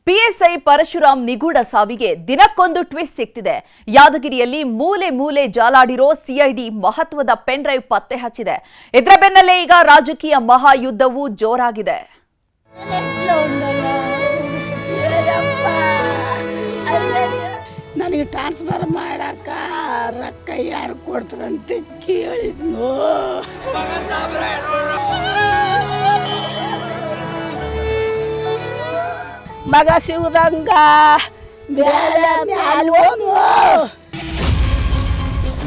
PSI Parashuram ನಿಗೂಢ ಸಾವಿಗೆ ದಿನಕ್ಕೊಂದು ಟ್ವಿಸ್ಟ್ ಸಿಗ್ತಿದೆ. ಯಾದಗಿರಿಯಲ್ಲಿ ಮೂಲೆ ಮೂಲೆ ಜಾಲಾಡಿರೋ ಸಿಐಡಿ ಮಹತ್ವದ ಪೆನ್ ಡ್ರೈವ್ ಪತ್ತೆ ಹಚ್ಚಿದೆ. ಇದರ ಬೆನ್ನಲ್ಲೇ ಈಗ ರಾಜಕೀಯ ಮಹಾಯುದ್ಧವೂ ಜೋರಾಗಿದೆ. ನನಗೆ ಟ್ರಾನ್ಸ್ಫರ್ ಮಾಡಕ ರೊಕ್ಕ ಯಾರು ಕೊಡ್ತಾರಂತ ಕೇಳಿದ್ನು. ಮಗ ಸಿಗುದಂಗ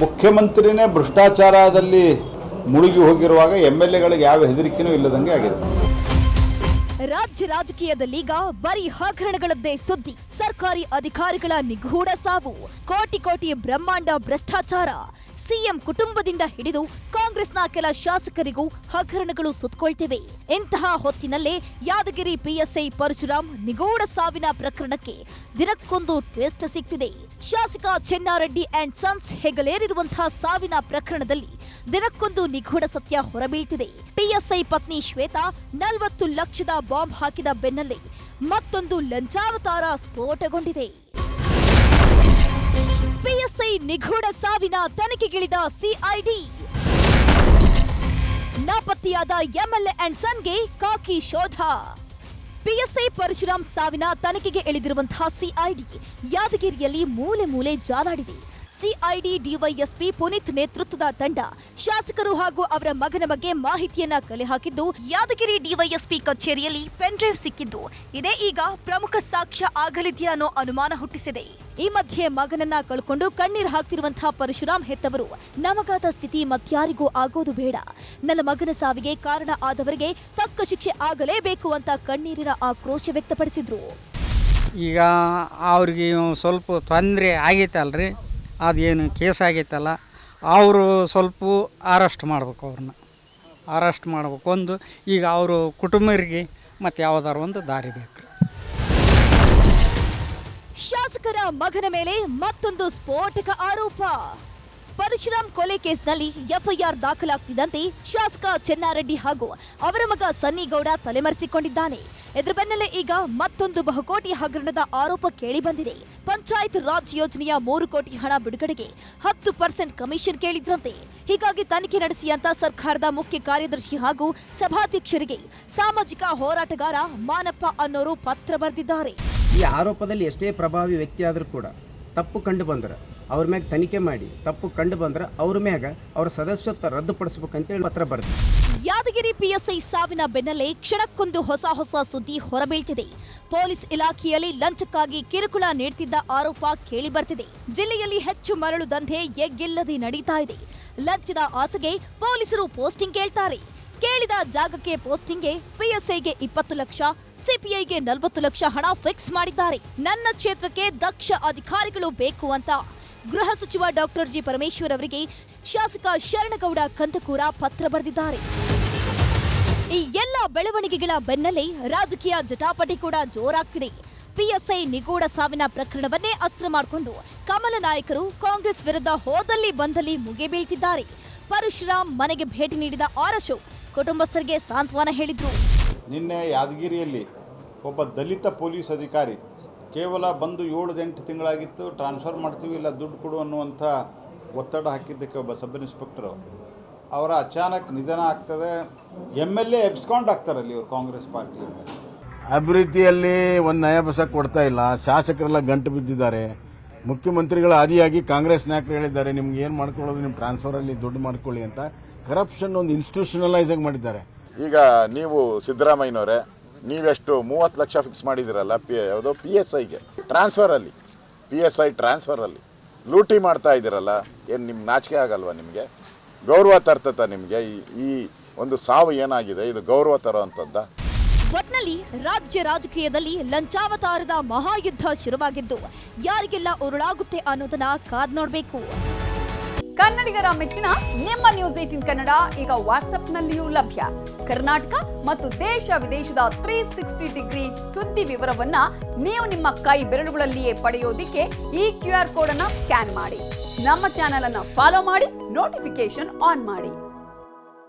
ಮುಖ್ಯಮಂತ್ರಿನೇ ಭ್ರಷ್ಟಾಚಾರದಲ್ಲಿ ಮುಳುಗಿ ಹೋಗಿರುವಾಗ ಎಂಎಲ್ಎಗಳಿಗೆ ಯಾವ ಹೆದರಿಕೆನೂ ಇಲ್ಲದಂಗೆ ಆಗಿದೆ. ರಾಜ್ಯ ರಾಜಕೀಯದಲ್ಲೀಗ ಬರೀ ಹಗರಣಗಳದ್ದೇ ಸುದ್ದಿ. ಸರ್ಕಾರಿ ಅಧಿಕಾರಿಗಳ ನಿಗೂಢ ಸಾವು, ಕೋಟಿ ಕೋಟಿ ಬ್ರಹ್ಮಾಂಡ ಭ್ರಷ್ಟಾಚಾರ, ಸಿಎಂ ಕುಟುಂಬದಿಂದ ಹಿಡಿದು ಕಾಂಗ್ರೆಸ್ನ ಕೆಲ ಶಾಸಕರಿಗೂ ಹಗರಣಗಳು ಸುತ್ತಕೊಳ್ತಿವೆ. ಇಂತಹ ಹೊತ್ತಿನಲ್ಲೇ ಯಾದಗಿರಿ ಪಿಎಸ್ಐ ಪರಶುರಾಮ್ ನಿಗೂಢ ಸಾವಿನ ಪ್ರಕರಣಕ್ಕೆ ದಿನಕ್ಕೊಂದು ಟ್ವಿಸ್ಟ್ ಸಿಗ್ತಿದೆ. ಶಾಸಕ ಚೆನ್ನಾರೆಡ್ಡಿ ಅಂಡ್ ಸನ್ಸ್ ಹೆಗಲೇರಿರುವಂತಹ ಸಾವಿನ ಪ್ರಕರಣದಲ್ಲಿ ದಿನಕ್ಕೊಂದು ನಿಗೂಢ ಸತ್ಯ ಹೊರಬೀಳ್ತಿದೆ. ಪಿಎಸ್ಐ ಪತ್ನಿ ಶ್ವೇತಾ 40 ಲಕ್ಷದ ಬಾಂಬ್ ಹಾಕಿದ ಬೆನ್ನಲ್ಲೇ ಮತ್ತೊಂದು ಲಂಚಾವತಾರ ಸ್ಫೋಟಗೊಂಡಿದೆ. ಪಿಎಸ್ಐ ನಿಗೂಢ ಸಾವಿನ ತನಿಖೆಗಿಳಿದ ಸಿಐಡಿ, ನಾಪತ್ತೆಯಾದ ಎಂಎಲ್ಎ ಅಂಡ್ ಸನ್ಗೆ ಕಾಕಿ ಶೋಧ. ಪಿಎಸ್ಐ ಪರಶುರಾಮ್ ಸಾವಿನ ತನಿಖೆಗೆ ಇಳಿದಿರುವಂತಹ ಸಿಐಡಿ ಯಾದಗಿರಿಯಲ್ಲಿ ಮೂಲೆ ಮೂಲೆ ಜಾಲಾಡಿದೆ. ಸಿಐಡಿ ಡಿವೈಎಸ್ಪಿ ಪುನೀತ್ ನೇತೃತ್ವದ ತಂಡ ಶಾಸಕರು ಹಾಗೂ ಅವರ ಮಗನ ಬಗ್ಗೆ ಮಾಹಿತಿಯನ್ನ ಕಲೆ ಹಾಕಿದ್ದು, ಯಾದಗಿರಿ ಡಿವೈಎಸ್ಪಿ ಕಚೇರಿಯಲ್ಲಿ ಪೆನ್ ಡ್ರೈವ್ ಸಿಕ್ಕಿದ್ದು ಇದೇ ಈಗ ಪ್ರಮುಖ ಸಾಕ್ಷ್ಯ ಆಗಲಿದೆಯಾ ಅನ್ನೋ ಅನುಮಾನ ಹುಟ್ಟಿಸಿದೆ. ಈ ಮಧ್ಯೆ ಮಗನನ್ನ ಕಳ್ಕೊಂಡು ಕಣ್ಣೀರು ಹಾಕ್ತಿರುವಂತಹ ಪರಶುರಾಮ್ ಹೆತ್ತವರು, ನಮಗಾದ ಸ್ಥಿತಿ ಮತ್ಯಾರಿಗೂ ಆಗೋದು ಬೇಡ, ನನ್ನ ಮಗನ ಸಾವಿಗೆ ಕಾರಣ ಆದವರಿಗೆ ತಕ್ಕ ಶಿಕ್ಷೆ ಆಗಲೇಬೇಕು ಅಂತ ಕಣ್ಣೀರಿನ ಆಕ್ರೋಶ ವ್ಯಕ್ತಪಡಿಸಿದ್ರು. ಈಗ ಅವ್ರಿಗೆ ಸ್ವಲ್ಪ ತೊಂದರೆ ಆಗೈತಲ್ರಿ, ಅದೇನು ಕೇಸ್ ಆಗೈತಲ್ಲ, ಅವರು ಸ್ವಲ್ಪ ಅರೆಸ್ಟ್ ಮಾಡ್ಬೇಕು, ಅವ್ರನ್ನ ಅರೆಸ್ಟ್ ಮಾಡ್ಬೇಕು. ಒಂದು ಈಗ ಅವರು ಕುಟುಂಬರಿಗೆ ಮತ್ತು ಯಾವುದಾರು ಒಂದು ದಾರಿ ಬೇಕು. ಶಾಸಕರ ಮಗನ ಮೇಲೆ ಮತ್ತೊಂದು ಸ್ಫೋಟಕ ಆರೋಪ. ಪರಶುರಾಮ್ ಕೊಲೆ ಕೇಸ್ನಲ್ಲಿ ಎಫ್ಐಆರ್ ದಾಖಲಾಗ್ತಿದ್ದಂತೆ ಶಾಸಕ ಚೆನ್ನಾರೆಡ್ಡಿ ಹಾಗೂ ಅವರ ಮಗ ಸನ್ನಿಗೌಡ ತಲೆಮರೆಸಿಕೊಂಡಿದ್ದಾನೆ. ಇದರ ಬೆನ್ನಲ್ಲೇ ಈಗ ಮತ್ತೊಂದು ಬಹುಕೋಟಿ ಹಗರಣದ ಆರೋಪ ಕೇಳಿಬಂದಿದೆ. ಪಂಚಾಯತ್ ರಾಜ್ ಯೋಜನೆಯ 3 ಕೋಟಿ ಹಣ ಬಿಡುಗಡೆಗೆ 10% ಕಮಿಷನ್ ಕೇಳಿದ್ರಂತೆ. ಹೀಗಾಗಿ ತನಿಖೆ ನಡೆಸಿ ಅಂತ ಸರ್ಕಾರದ ಮುಖ್ಯ ಕಾರ್ಯದರ್ಶಿ ಹಾಗೂ ಸಭಾಧ್ಯಕ್ಷರಿಗೆ ಸಾಮಾಜಿಕ ಹೋರಾಟಗಾರ ಮಾನಪ್ಪ ಅನ್ನೋರು ಪತ್ರ ಬರೆದಿದ್ದಾರೆ. ಈ ಆರೋಪದಲ್ಲಿ ಎಷ್ಟೇ ಪ್ರಭಾವಿ ವ್ಯಕ್ತಿ ಆದರೂ ಕೂಡ ತಪ್ಪು ಕಂಡು ಬಂದರೆ ಅವ್ರ ಮ್ಯಾಗ ತನಿಖೆ ಮಾಡಿ, ತಪ್ಪು ಕಂಡು ಬಂದ್ರೆ ಅವ್ರ ಮ್ಯಾಗ ಅವ್ರ ಸದಸ್ಯತ್ವ ರದ್ದುಪಡಿಸಬೇಕಂತೇಳಿ ಪತ್ರ ಬರೆದು. ಯಾದಗಿರಿ ಪಿಎಸ್ಐ ಸಾವಿನ ಬೆನ್ನಲ್ಲೇ ಕ್ಷಣಕ್ಕೊಂದು ಹೊಸ ಸುದ್ದಿ ಹೊರಬೀಳ್ತಿದೆ. ಪೊಲೀಸ್ ಇಲಾಖೆಯಲ್ಲಿ ಲಂಚಕ್ಕಾಗಿ ಕಿರುಕುಳ ನೀಡುತ್ತಿದ್ದ ಆರೋಪ ಕೇಳಿ ಬರ್ತಿದೆ. ಜಿಲ್ಲೆಯಲ್ಲಿ ಹೆಚ್ಚು ಮರಳು ದಂಧೆ ಎಗ್ಗಿಲ್ಲದೆ ನಡೀತಾ ಇದೆ. ಲಂಚದ ಆಸೆಗೆ ಪೊಲೀಸರು ಪೋಸ್ಟಿಂಗ್ ಕೇಳ್ತಾರೆ. ಕೇಳಿದ ಜಾಗಕ್ಕೆ ಪೋಸ್ಟಿಂಗ್ಗೆ ಪಿಎಸ್ಐಗೆ 20 ಲಕ್ಷ, ಸಿಪಿಐಗೆ 40 ಲಕ್ಷ ಹಣ ಫಿಕ್ಸ್ ಮಾಡಿದ್ದಾರೆ. ನನ್ನ ಕ್ಷೇತ್ರಕ್ಕೆ ದಕ್ಷ ಅಧಿಕಾರಿಗಳು ಬೇಕು ಅಂತ ಗೃಹ ಸಚಿವ ಡಾಕ್ಟರ್ ಜಿ ಪರಮೇಶ್ವರ್ ಅವರಿಗೆ ಶಾಸಕ ಶರಣಗೌಡ ಕಂದಕೂರ ಪತ್ರ ಬರೆದಿದ್ದಾರೆ. ಈ ಎಲ್ಲ ಬೆಳವಣಿಗೆಗಳ ಬೆನ್ನಲ್ಲೇ ರಾಜಕೀಯ ಜಟಾಪಟಿ ಕೂಡ ಜೋರಾಗ್ತಿದೆ. ಪಿಎಸ್ಐ ನಿಗೂಢ ಸಾವಿನ ಪ್ರಕರಣವನ್ನೇ ಅಸ್ತ್ರ ಮಾಡಿಕೊಂಡು ಕಮಲ ನಾಯಕರು ಕಾಂಗ್ರೆಸ್ ವಿರುದ್ಧ ಹೋದಲ್ಲಿ ಬಂದಲ್ಲಿ ಮುಗಿಬೀಳ್ತಿದ್ದಾರೆ. ಪರಶುರಾಮ್ ಮನೆಗೆ ಭೇಟಿ ನೀಡಿದ ಆರ್ ಅಶೋಕ್ ಕುಟುಂಬಸ್ಥರಿಗೆ ಸಾಂತ್ವನ ಹೇಳಿದ್ರು. ನಿನ್ನೆ ಯಾದಗಿರಿಯಲ್ಲಿ ಒಬ್ಬ ದಲಿತ ಪೊಲೀಸ್ ಅಧಿಕಾರಿ ಕೇವಲ ಬಂದು 7-8 ತಿಂಗಳಾಗಿತ್ತು, ಟ್ರಾನ್ಸ್ಫರ್ ಮಾಡ್ತೀವಿ ಇಲ್ಲ ದುಡ್ಡು ಕೊಡು ಅನ್ನುವಂಥ ಒತ್ತಡ ಹಾಕಿದ್ದಕ್ಕೆ ಒಬ್ಬ ಸಬ್ ಇನ್ಸ್ಪೆಕ್ಟರು ಅವರ ಅಚಾನಕ್ ನಿಧನ ಆಗ್ತದೆ. ಎಂಎಲ್ಎ ಎಬ್ಸ್ಕೊಂಡು ಆಗ್ತಾರಲ್ಲಿ ಇವರು ಕಾಂಗ್ರೆಸ್ ಪಾರ್ಟಿ. ಅಭಿವೃದ್ಧಿಯಲ್ಲಿ ಒಂದು ನಯಾಪೈಸ ಕೊಡ್ತಾ ಇಲ್ಲ, ಶಾಸಕರೆಲ್ಲ ಗಂಟು ಬಿದ್ದಿದ್ದಾರೆ. ಮುಖ್ಯಮಂತ್ರಿಗಳ ಆದಿಯಾಗಿ ಕಾಂಗ್ರೆಸ್ ನಾಯಕರು ಹೇಳಿದ್ದಾರೆ, ನಿಮ್ಗೆ ಏನು ಮಾಡ್ಕೊಳ್ಳೋದು, ನಿಮ್ಮ ಟ್ರಾನ್ಸ್ಫರಲ್ಲಿ ದುಡ್ಡು ಮಾಡ್ಕೊಳ್ಳಿ ಅಂತ. ಕರಪ್ಷನ್ ಒಂದು ಇನ್ಸ್ಟಿಟ್ಯೂಷನಲೈಸ್ ಆಗಿ ಮಾಡಿದ್ದಾರೆ. ಈಗ ನೀವು ಸಿದ್ದರಾಮಯ್ಯನವರೇ ನೀವೆಷ್ಟು 30 ಲಕ್ಷ ಫಿಕ್ಸ್ ಮಾಡಿದಿರಲ್ಲ ಯಾವುದೋ PSIಗೆ ಟ್ರಾನ್ಸ್ಫರಲ್ಲಿ, PSI ಟ್ರಾನ್ಸ್ಫರಲ್ಲಿ ಲೂಟಿ ಮಾಡ್ತಾ ಇದ್ದೀರಲ್ಲ, ಏನು ನಿಮ್ಮ ನಾಚಿಕೆ ಆಗಲ್ವಾ? ನಿಮಗೆ ಗೌರವ ತರ್ತತ? ನಿಮಗೆ ಈ ಒಂದು ಸಾವು ಏನಾಗಿದೆ, ಇದು ಗೌರವ ತರುವಂಥದ್ದ? ಒಟ್ನಲ್ಲಿ ರಾಜ್ಯ ರಾಜಕೀಯದಲ್ಲಿ ಲಂಚಾವತಾರದ ಮಹಾಯುದ್ಧ ಶುರುವಾಗಿದ್ದು ಯಾರಿಗೆಲ್ಲ ಉರುಳಾಗುತ್ತೆ ಅನ್ನೋದನ್ನ ಕಾದ್ ನೋಡ್ಬೇಕು. ಕನ್ನಡಿಗರ ಮೆಚ್ಚಿನ ನಿಮ್ಮ ನ್ಯೂಸ್ 18 ಕನ್ನಡ ಈಗ ವಾಟ್ಸ್ಆಪ್ನಲ್ಲಿಯೂ ಲಭ್ಯ. ಕರ್ನಾಟಕ ಮತ್ತು ದೇಶ ವಿದೇಶದ 360 ಡಿಗ್ರಿ ಸುದ್ದಿ ವಿವರವನ್ನ ನೀವು ನಿಮ್ಮ ಕೈ ಬೆರಳುಗಳಲ್ಲಿಯೇ ಪಡೆಯೋದಿಕ್ಕೆ ಈ QR ಕೋಡ್ ಅನ್ನು ಸ್ಕ್ಯಾನ್ ಮಾಡಿ. ನಮ್ಮ ಚಾನೆಲ್ ಅನ್ನು ಫಾಲೋ ಮಾಡಿ, ನೋಟಿಫಿಕೇಶನ್ ಆನ್ ಮಾಡಿ.